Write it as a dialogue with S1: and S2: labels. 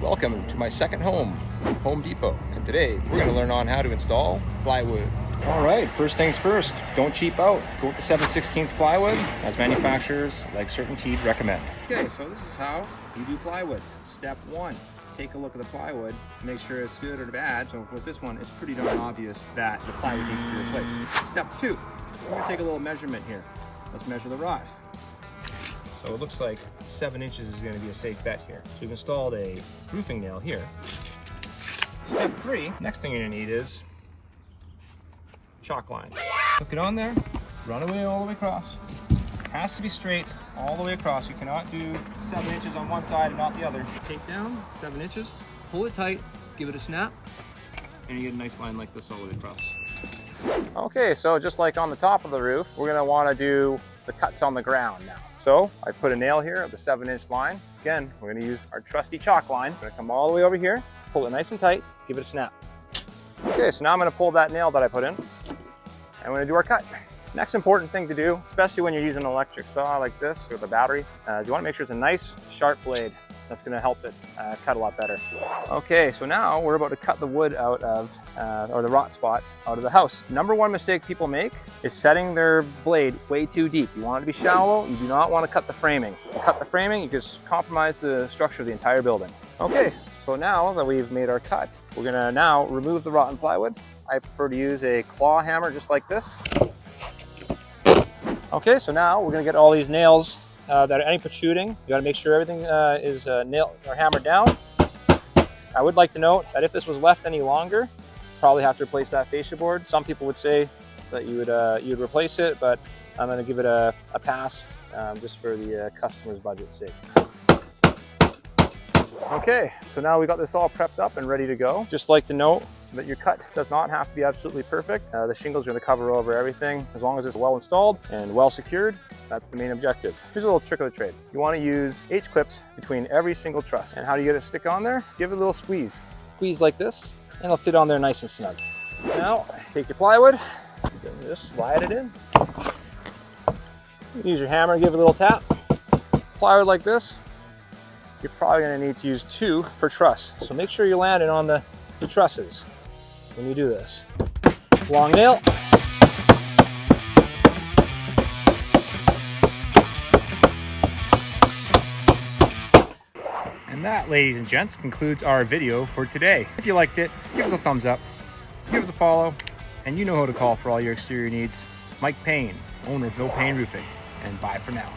S1: Welcome to my second home, Home Depot, and today we're going to learn on how to install plywood. All right, first things first, don't cheap out. Go with the 7/16 plywood, as manufacturers like CertainTeed recommend. Okay, so this is how you do plywood. Step one, take a look at the plywood, make sure it's good or bad. So with this one, it's pretty darn obvious that the plywood needs to be replaced. Step two, we're going to take a little measurement here. Let's measure the rod. So it looks like 7 inches is going to be a safe bet here. So we've installed a roofing nail here. Step three, next thing you're going to need is chalk line. Hook it on there, run away all the way across. It has to be straight all the way across. You cannot do 7 inches on one side and not the other. Take down 7 inches, pull it tight, give it a snap, and you get a nice line like this all the way across. Okay, so just like on the top of the roof, we're going to want to do the cuts on the ground now. So I put a nail here of the 7-inch line. Again, we're going to use our trusty chalk line. I'm going to come all the way over here, pull it nice and tight, give it a snap. Okay, so now I'm going to pull that nail that I put in, and we're going to do our cut. Next important thing to do, especially when you're using an electric saw like this or the battery, is you want to make sure it's a nice sharp blade. That's going to help it cut a lot better. Okay, so now we're about to cut the wood out of, or the rot spot out of the house. Number one mistake people make is setting their blade way too deep. You want it to be shallow. You do not want to cut the framing. If you cut the framing, you just compromise the structure of the entire building. Okay, so now that we've made our cut, we're going to now remove the rotten plywood. I prefer to use a claw hammer just like this. Okay, so now we're going to get all these nails that are any protruding. You got to make sure everything is nailed or hammered down. I would like to note that if this was left any longer, probably have to replace that fascia board. Some people would say that you would replace it, but I'm going to give it a pass just for the customer's budget's sake. Okay, so now we got this all prepped up and ready to go. Just like to note that your cut does not have to be absolutely perfect. The shingles are going to cover over everything. As long as it's well installed and well secured, that's the main objective. Here's a little trick of the trade. You want to use H-clips between every single truss. And how do you get it to stick on there? Give it a little squeeze. Squeeze like this, and it'll fit on there nice and snug. Now, take your plywood, just slide it in. Use your hammer, give it a little tap. Plywood like this, you're probably going to need to use 2 per truss. So make sure you're landing on the trusses when you do this. Long nail. And that, ladies and gents, concludes our video for today. If you liked it, give us a thumbs up, give us a follow, and you know who to call for all your exterior needs. Mike Payne, owner of No Pain Roofing, and bye for now.